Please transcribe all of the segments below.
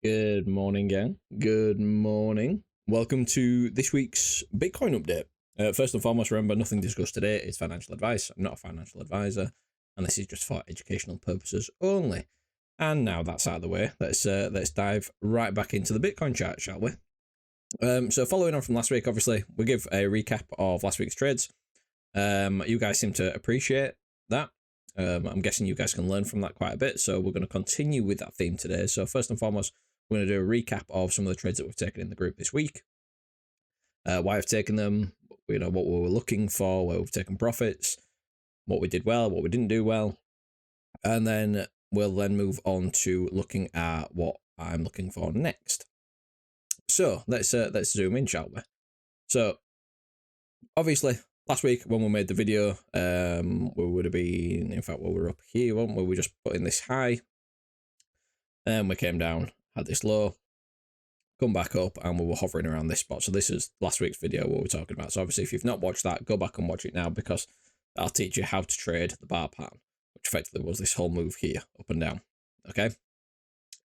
Good morning, gang. Good morning. Welcome to this week's Bitcoin update. First and foremost, remember, nothing discussed today is financial advice. I'm not a financial advisor, and this is just for educational purposes only. And now that's out of the way, let's dive right back into the Bitcoin chart, shall we? So following on from last week, obviously, we give a recap of last week's trades. You guys seem to appreciate that. I'm guessing you guys can learn from that quite a bit, so we're going to continue with that theme today. So first and foremost, we're going to do a recap of some of the trades that we've taken in the group this week, why I've taken them, what we were looking for, where we've taken profits, what we did well, what we didn't do well, and then we'll move on to looking at what I'm looking for next. So let's zoom in, shall we? So obviously, last week when we made the video, we would have been, in fact, we were up here, weren't we? We were just putting this high, and we came down, had this low, come back up, and we were hovering around this spot. So this is last week's video what we're talking about. So obviously, if you've not watched that, go back and watch it now, because I'll teach you how to trade the bar pattern, which effectively was this whole move here, up and down. Okay,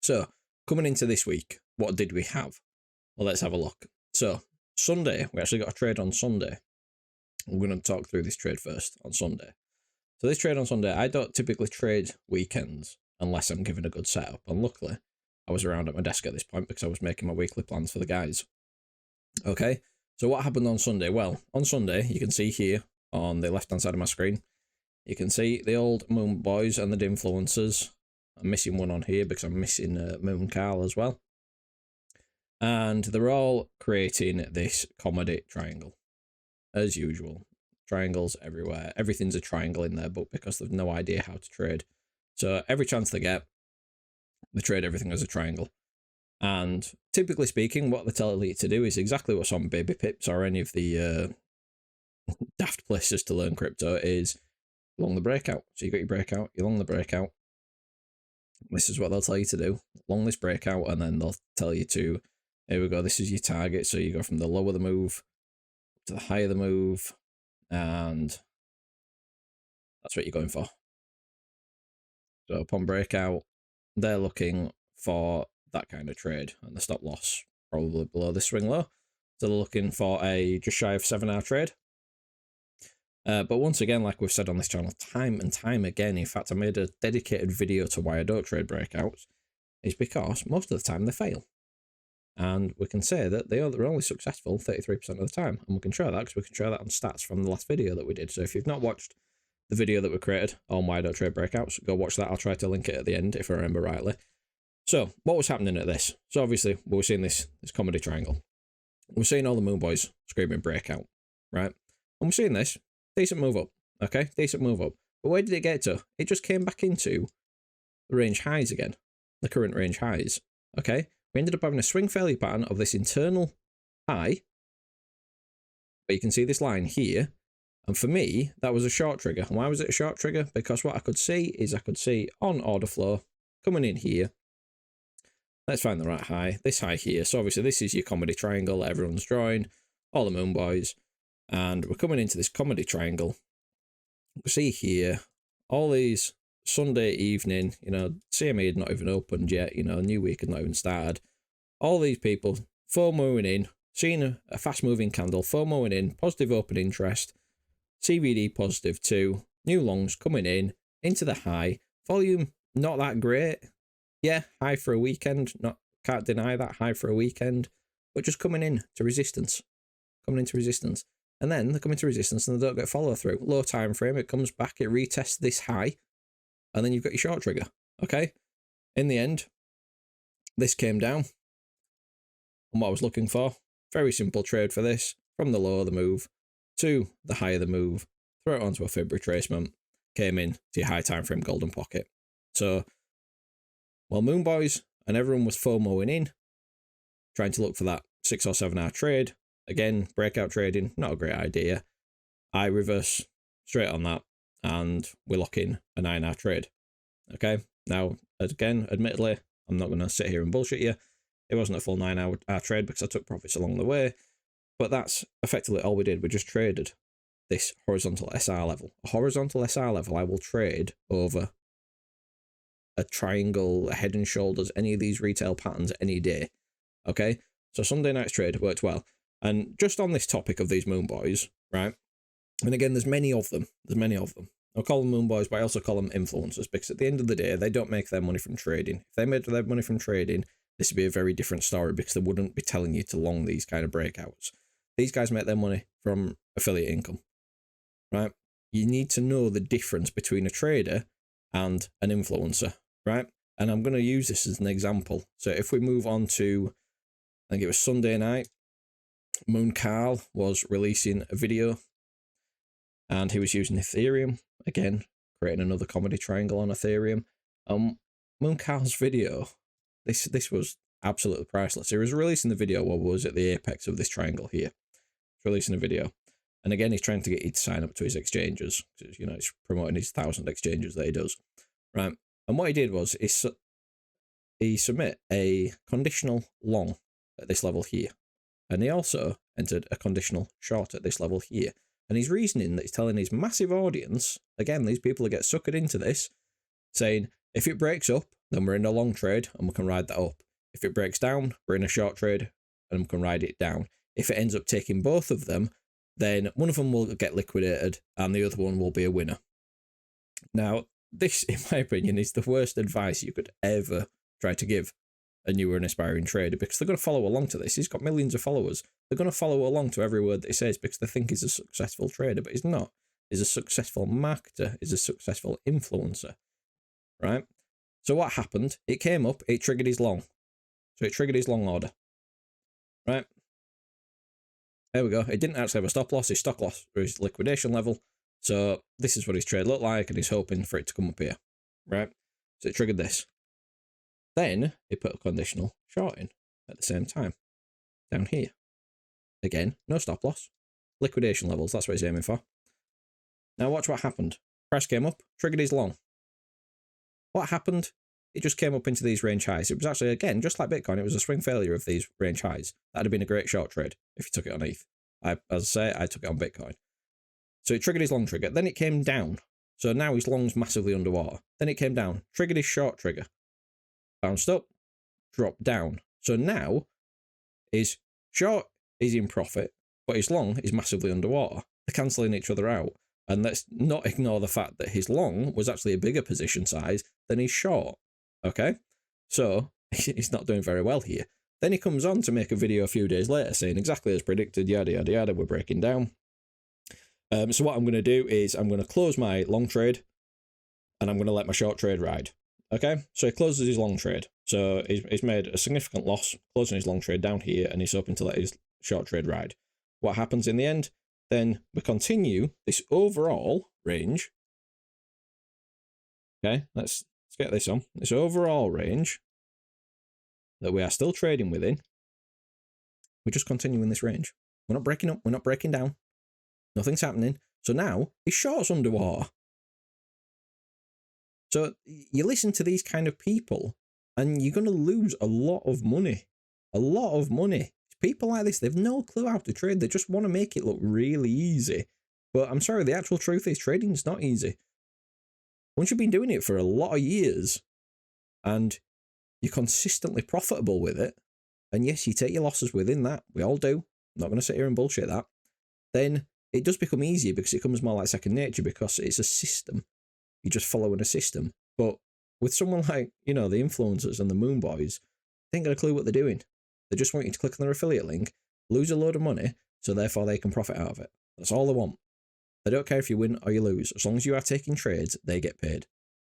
so coming into this week, what did we have? Well, let's have a look. So Sunday, we actually got a trade on Sunday. We're going to talk through this trade first on Sunday. So this trade on Sunday, I don't typically trade weekends unless I'm given a good setup. And luckily, I was around at my desk at this point because I was making my weekly plans for the guys. Okay, so what happened on Sunday? Well, on Sunday, you can see here on the left-hand side of my screen, you can see the old Moon Boys and the Influencers. I'm missing one on here because I'm missing Moon Carl as well. And they're all creating this commodity triangle. As usual, triangles everywhere. Everything's a triangle in their book because they've no idea how to trade. So every chance they get, they trade everything as a triangle. And typically speaking, what they tell you to do is exactly what's on Baby Pips or any of the daft places to learn crypto, is long the breakout. So you got your breakout, you long the breakout. This is what they'll tell you to do. Long this breakout, and then they'll tell you to, here we go, this is your target. So you go from the lower the move to the higher the move, and that's what you're going for. So upon breakout, they're looking for that kind of trade, and the stop loss probably below the swing low. So they're looking for a just shy of 7-hour trade. But once again, like we've said on this channel time and time again, in fact, I made a dedicated video to why I don't trade breakouts, is because most of the time they fail. And we can say that they're only successful 33% of the time. And we can show that because we can show that on stats from the last video that we did. So if you've not watched the video that we created on why I don't trade breakouts, go watch that. I'll try to link it at the end if I remember rightly. So what was happening at this? So obviously we were seeing this comedy triangle. We're seeing all the Moon Boys screaming breakout, right? And we're seeing this decent move up, okay? Decent move up. But where did it get to? It just came back into the range highs again, the current range highs, okay? We ended up having a swing failure pattern of this internal high. But you can see this line here. And for me, that was a short trigger. And why was it a short trigger? Because what I could see is I could see on order flow coming in here. Let's find the right high. This high here. So obviously this is your comedy triangle that everyone's drawing. All the Moon Boys. And we're coming into this comedy triangle. You can see here all these Sunday evening, CME had not even opened yet, new week had not even started. All these people FOMOing in, seeing a fast moving candle, FOMOing in, positive open interest, CVD positive too, new longs coming in, into the high, volume not that great. Yeah, high for a weekend, can't deny that, high for a weekend, but just coming in to resistance, And then they come into resistance and they don't get follow through. Low time frame, it comes back, it retests this high, and then you've got your short trigger, okay? In the end, this came down. And what I was looking for, very simple trade for this, from the low of the move to the high of the move, throw it onto a fib retracement, came in to your high time frame golden pocket. So, while Moon Boys and everyone was FOMOing in, trying to look for that 6 or 7 hour trade, again, breakout trading, not a great idea. I reverse straight on that, and we lock in a 9 hour trade. Okay, now, again, admittedly, I'm not going to sit here and bullshit you. It wasn't a full 9 hour trade because I took profits along the way, but that's effectively all we did. We just traded this horizontal SR level. A horizontal SR level I will trade over a triangle, a head and shoulders, any of these retail patterns any day. Okay, so Sunday night's trade worked well. And just on this topic of these moon boys, right? And again, there's many of them. I'll call them moon boys, but I also call them influencers, because at the end of the day, they don't make their money from trading. If they made their money from trading, this would be a very different story, because they wouldn't be telling you to long these kind of breakouts. These guys make their money from affiliate income, right? You need to know the difference between a trader and an influencer, right? And I'm going to use this as an example. So if we move on to, I think it was Sunday night, Moon Carl was releasing a video, and he was using Ethereum, again, creating another comedy triangle on Ethereum. Moon Carl's video, this was absolutely priceless. He was releasing the video while was at the apex of this triangle here. He's releasing a video. And again, he's trying to get you to sign up to his exchanges. You know, he's promoting his 1,000 exchanges that he does. Right. And what he did was he submit a conditional long at this level here. And he also entered a conditional short at this level here. And he's reasoning that he's telling his massive audience, again, these people that get suckered into this, saying, if it breaks up, then we're in a long trade and we can ride that up. If it breaks down, we're in a short trade and we can ride it down. If it ends up taking both of them, then one of them will get liquidated and the other one will be a winner. Now, this, in my opinion, is the worst advice you could ever try to give a new or an aspiring trader, because they're going to follow along to this. He's got millions of followers. They're going to follow along to every word that he says because they think he's a successful trader, but he's not. He's a successful marketer. He's a successful influencer, right? So what happened? It came up, it triggered his long. So it triggered his long order, right? There we go. It didn't actually have a stop loss. His stop loss or his liquidation level. So this is what his trade looked like, and he's hoping for it to come up here, right? So it triggered this. Then he put a conditional short in at the same time, down here. Again, no stop loss. Liquidation levels, that's what he's aiming for. Now watch what happened. Price came up, triggered his long. What happened? It just came up into these range highs. It was actually, again, just like Bitcoin, it was a swing failure of these range highs. That'd have been a great short trade if you took it on ETH. As I say, I took it on Bitcoin. So it triggered his long trigger. Then it came down. So now his long's massively underwater. Then it came down, triggered his short trigger. Bounced up, dropped down. So now his short is in profit, but his long is massively underwater. They're cancelling each other out. And let's not ignore the fact that his long was actually a bigger position size than his short. Okay? So he's not doing very well here. Then he comes on to make a video a few days later saying exactly as predicted, yada, yada, yada, we're breaking down. So what I'm going to do is I'm going to close my long trade and I'm going to let my short trade ride. Okay, so he closes his long trade. So he's made a significant loss closing his long trade down here, and he's hoping to let his short trade ride. What happens in the end? Then we continue this overall range. Okay, let's get this on. This overall range that we are still trading within. We're just continuing this range. We're not breaking up. We're not breaking down. Nothing's happening. So now his short's underwater. So you listen to these kind of people and you're going to lose a lot of money. A lot of money. People like this, they've no clue how to trade. They just want to make it look really easy. But I'm sorry, the actual truth is trading is not easy. Once you've been doing it for a lot of years and you're consistently profitable with it, and yes, you take your losses within that, we all do, I'm not going to sit here and bullshit that, then it does become easier because it comes more like second nature because it's a system. You're just following a system. But with someone like, you know, the influencers and the moon boys, they ain't got a clue what they're doing. They just want you to click on their affiliate link, lose a load of money, so therefore they can profit out of it. That's all they want. They don't care if you win or you lose. As long as you are taking trades, they get paid.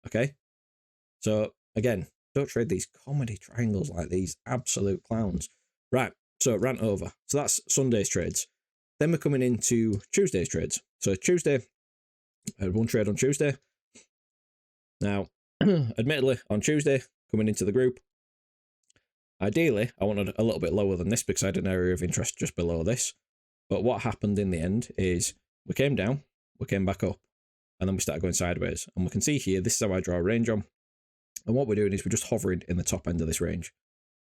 Okay? So, again, don't trade these comedy triangles like these absolute clowns. Right, so rant over. So that's Sunday's trades. Then we're coming into Tuesday's trades. So Tuesday, I had one trade on Tuesday. Now, admittedly, on Tuesday, coming into the group, ideally, I wanted a little bit lower than this because I had an area of interest just below this. But what happened in the end is we came down, we came back up, and then we started going sideways. And we can see here, this is how I draw a range on. And what we're doing is we're just hovering in the top end of this range.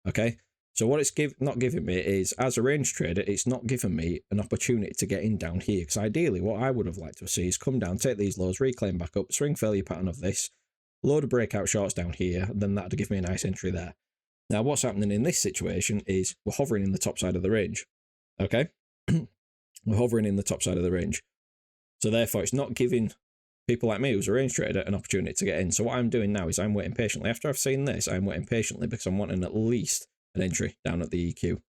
Okay? So what it's not giving me is, as a range trader, it's not giving me an opportunity to get in down here. Because ideally, what I would have liked to see is come down, take these lows, reclaim back up, swing failure pattern of this, a load of breakout shorts down here, and then that'd give me a nice entry there. Now, what's happening in this situation is we're hovering in the top side of the range. Okay? We're hovering in the top side of the range. So therefore, it's not giving people like me who's a range trader an opportunity to get in. So what I'm doing now is I'm waiting patiently. After I've seen this, I'm waiting patiently because I'm wanting at least an entry down at the EQ.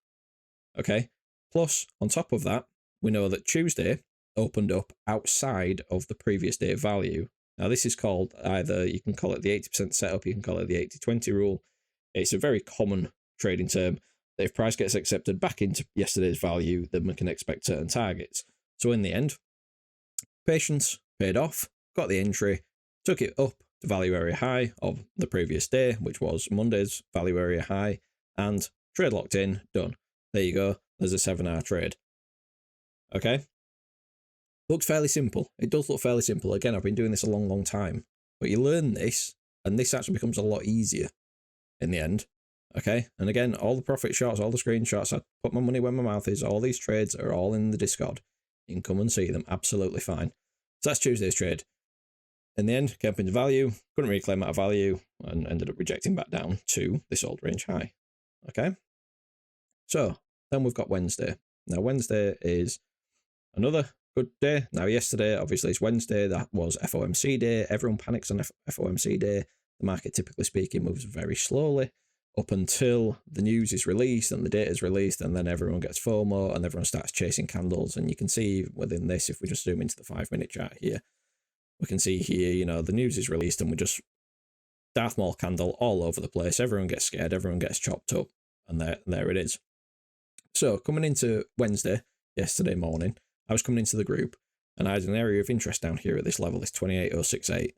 Okay? Plus, on top of that, we know that Tuesday opened up outside of the previous day value. Now, this is called either, you can call it the 80% setup, you can call it the 80-20 rule. It's a very common trading term that if price gets accepted back into yesterday's value, then we can expect certain targets. So in the end, patience paid off, got the entry, took it up to value area high of the previous day, which was Monday's value area high, and trade locked in, done. There you go, there's a 7-hour trade. Okay? Looks fairly simple. It does look fairly simple. Again, I've been doing this a long, long time. But you learn this, and this actually becomes a lot easier in the end. Okay? And again, all the profit shots, all the screenshots, I put my money where my mouth is, all these trades are all in the Discord. You can come and see them. Absolutely fine. So that's Tuesday's trade. In the end, came up into value, couldn't reclaim that value, and ended up rejecting back down to this old range high. Okay? So, then we've got Wednesday. Now, Wednesday is another good day. Now, yesterday, obviously, it's Wednesday. That was FOMC day. Everyone panics on FOMC day. The market, typically speaking, moves very slowly up until the news is released and the data is released, and then everyone gets FOMO and everyone starts chasing candles. And you can see within this, if we just zoom into the 5-minute chart here, we can see here, you know, the news is released and we just Darth Maul candle all over the place. Everyone gets scared. Everyone gets chopped up. And there it is. So coming into Wednesday, yesterday morning, I was coming into the group and I had an area of interest down here at this level, this 28068.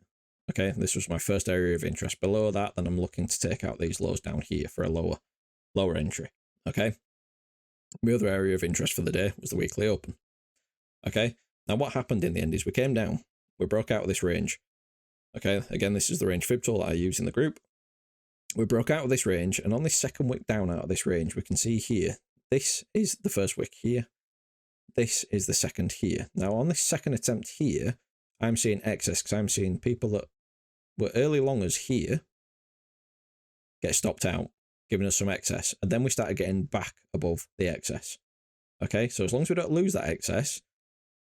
Okay, this was my first area of interest. Below that, then I'm looking to take out these lows down here for a lower entry. Okay. My other area of interest for the day was the weekly open. Okay. Now what happened in the end is we came down. We broke out of this range. Okay, again, this is the range fib tool that I use in the group. We broke out of this range, and on this second wick down out of this range, we can see here, this is the first wick here. This is the second here. Now, on this second attempt here, I'm seeing excess because I'm seeing people that were early longers here get stopped out, giving us some excess. And then we started getting back above the excess. Okay, so as long as we don't lose that excess,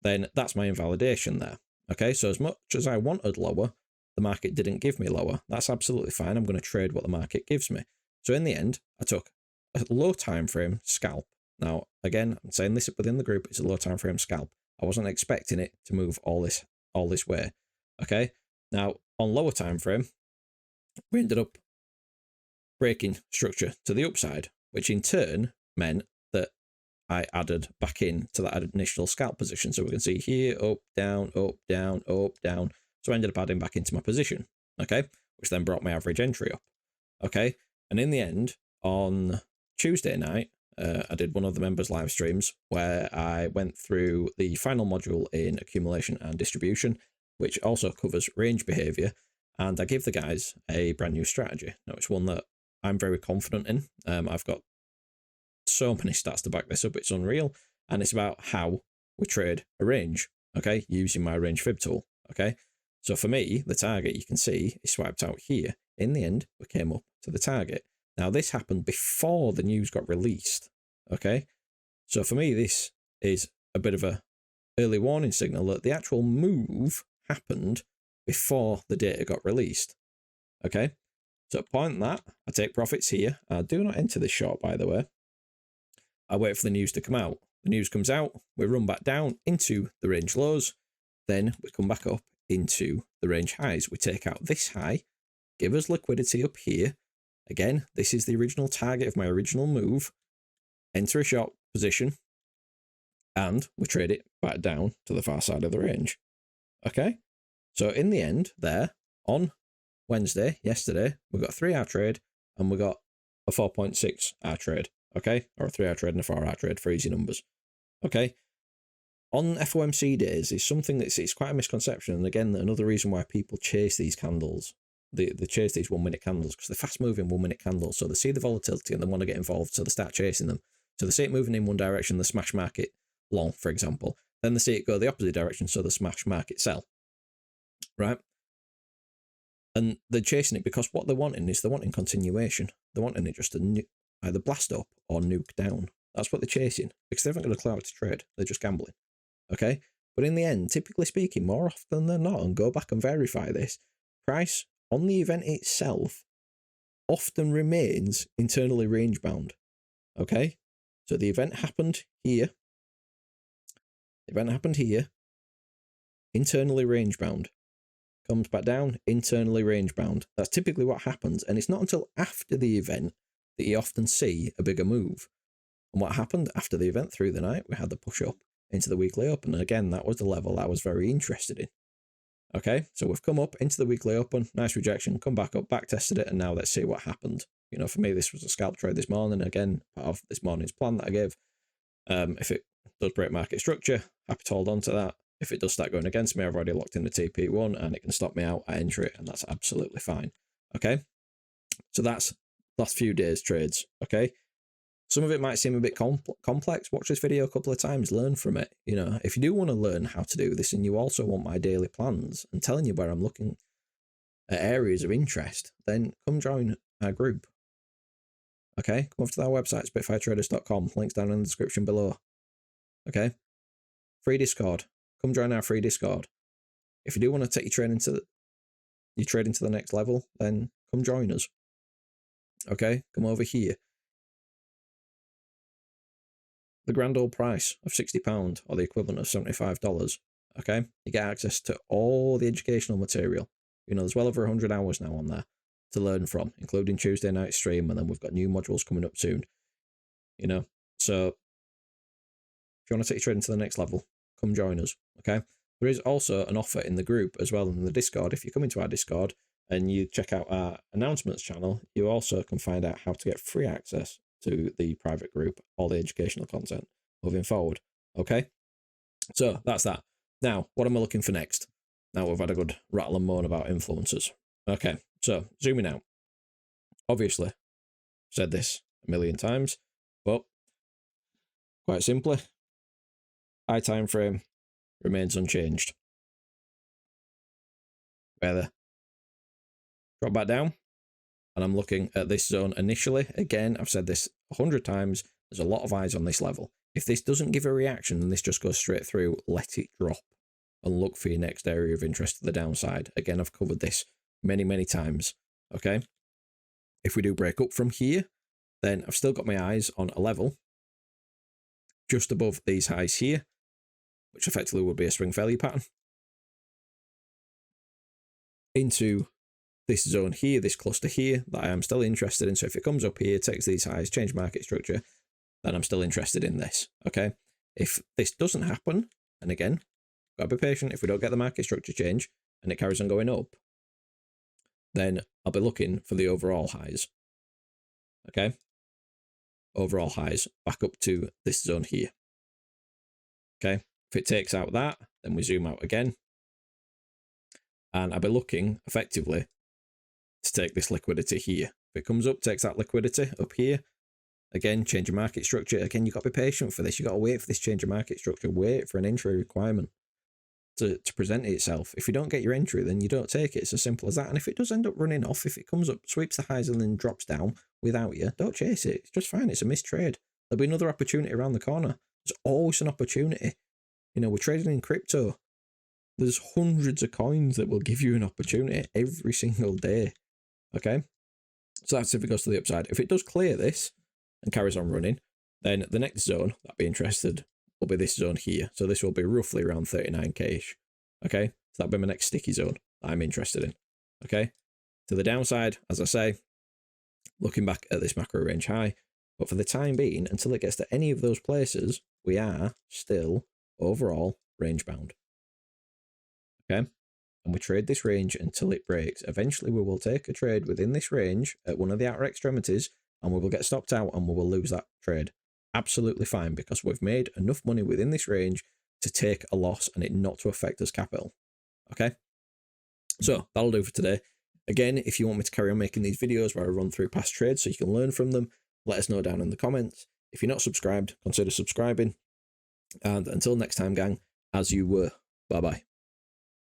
then that's my invalidation there. Okay, so as much as I wanted lower, the market didn't give me lower. That's absolutely fine. I'm going to trade what the market gives me. So in the end, I took a low time frame scalp. Now, again, I'm saying this within the group, it's a low time frame scalp. I wasn't expecting it to move all this way. Okay, now on lower time frame, we ended up breaking structure to the upside, which in turn meant that I added back in to that initial scalp position. So we can see here, up, down, up, down, up, down. So I ended up adding back into my position, okay, which then brought my average entry up, okay. And in the end, on Tuesday night, I did one of the members' live streams where I went through the final module in accumulation and distribution, which also covers range behavior. And I gave the guys a brand new strategy. Now, it's one that I'm very confident in. I've got so many stats to back this up, it's unreal. And it's about how we trade a range, okay, using my range fib tool, okay. So for me, the target you can see is swiped out here. In the end, we came up to the target. Now, this happened before the news got released, okay. So for me, this is a bit of a early warning signal that the actual move happened before the data got released, okay. So at point that, I take profits here. I do not enter this short, by the way. I wait for the news to come out. The news comes out, we run back down into the range lows, then we come back up into the range highs. We take out this high, give us liquidity up here. Again, this is the original target of my original move. Enter a short position, and we trade it back down to the far side of the range. Okay, so in the end there, on Wednesday, yesterday, we got a 3-hour trade, and we got a 4.6-hour trade. Okay, or a 3-hour trade and a 4-hour trade for easy numbers. Okay, on FOMC days is something it's quite a misconception, and again, another reason why people chase these candles. They chase these 1-minute candles because they're fast-moving 1-minute candles, so they see the volatility and they want to get involved, so they start chasing them. So they see it moving in one direction, the smash market long, for example. Then they see it go the opposite direction, so the smash market sell. Right? And they're chasing it because what they're wanting is they're wanting continuation. They're wanting it just to either blast up or nuke down. That's what they're chasing because they haven't got a clout to trade. They're just gambling. Okay. But in the end, typically speaking, more often than not, and go back and verify this, price on the event itself often remains internally range bound. Okay. So the event happened here. The event happened here. Internally range bound. Comes back down, internally range bound. That's typically what happens. And it's not until after the event that you often see a bigger move. And what happened after the event through the night, we had the push up into the weekly open. And again, that was the level I was very interested in. Okay, so we've come up into the weekly open, nice rejection, come back up, back tested it, and now let's see what happened. You know, for me, this was a scalp trade this morning. Again, part of this morning's plan that I gave. If it does break market structure, happy to hold on to that. If it does start going against me, I've already locked in the TP1 and it can stop me out. I enter it and that's absolutely fine. Okay. So that's last few days trades. Okay. Some of it might seem a bit complex. Watch this video a couple of times, learn from it. You know, if you do want to learn how to do this and you also want my daily plans and telling you where I'm looking at areas of interest, then come join our group. Okay. Come over to our website, spitfiretraders.com. Links down in the description below. Okay. Free Discord. Come join our free Discord. If you do want to take your trading to the next level, then come join us. Okay, come over here. The grand old price of £60 or the equivalent of $75. Okay, you get access to all the educational material. You know, there's well over 100 hours now on there to learn from, including Tuesday night stream, and then we've got new modules coming up soon. You know, so if you want to take your trading to the next level, come join us. Okay, there is also an offer in the group as well in the Discord. If you come into our Discord and you check out our announcements channel, you also can find out how to get free access to the private group, all the educational content moving forward. Okay, so that's that. Now, what am I looking for next? Now we've had a good rattle and moan about influencers. Okay, so zooming out. Obviously, said this a million times, but quite simply, high time frame remains unchanged. Whether drop back down, and I'm looking at this zone initially. Again, I've said this 100 times. There's a lot of eyes on this level. If this doesn't give a reaction and this just goes straight through, let it drop and look for your next area of interest to the downside. Again, I've covered this many times. Okay. If we do break up from here, then I've still got my eyes on a level just above these highs here, which effectively would be a swing failure pattern, into this zone here, this cluster here, that I am still interested in. So if it comes up here, takes these highs, change market structure, then I'm still interested in this. Okay. If this doesn't happen, and again, gotta be patient, if we don't get the market structure change and it carries on going up, then I'll be looking for the overall highs. Okay. Overall highs back up to this zone here. Okay. If it takes out that, then we zoom out again. And I'll be looking effectively to take this liquidity here. If it comes up, takes that liquidity up here. Again, change of market structure. Again, you've got to be patient for this. You've got to wait for this change of market structure. Wait for an entry requirement to present itself. If you don't get your entry, then you don't take it. It's as simple as that. And if it does end up running off, if it comes up, sweeps the highs and then drops down without you, don't chase it. It's just fine. It's a missed trade. There'll be another opportunity around the corner. There's always an opportunity. You know, we're trading in crypto. There's hundreds of coins that will give you an opportunity every single day. Okay? So that's if it goes to the upside. If it does clear this and carries on running, then the next zone that I'd be interested will be this zone here. So this will be roughly around 39k-ish. Okay? So that'll be my next sticky zone that I'm interested in. Okay? To the downside, as I say, looking back at this macro range high. But for the time being, until it gets to any of those places, we are still overall range bound. Okay? And we trade this range until it breaks. Eventually, we will take a trade within this range at one of the outer extremities, and we will get stopped out and we will lose that trade. Absolutely fine, because we've made enough money within this range to take a loss and it not to affect us capital. Okay? So that'll do for today. Again, if you want me to carry on making these videos where I run through past trades so you can learn from them, let us know down in the comments. If you're not subscribed, consider subscribing. And until next time, gang, as you were, bye-bye.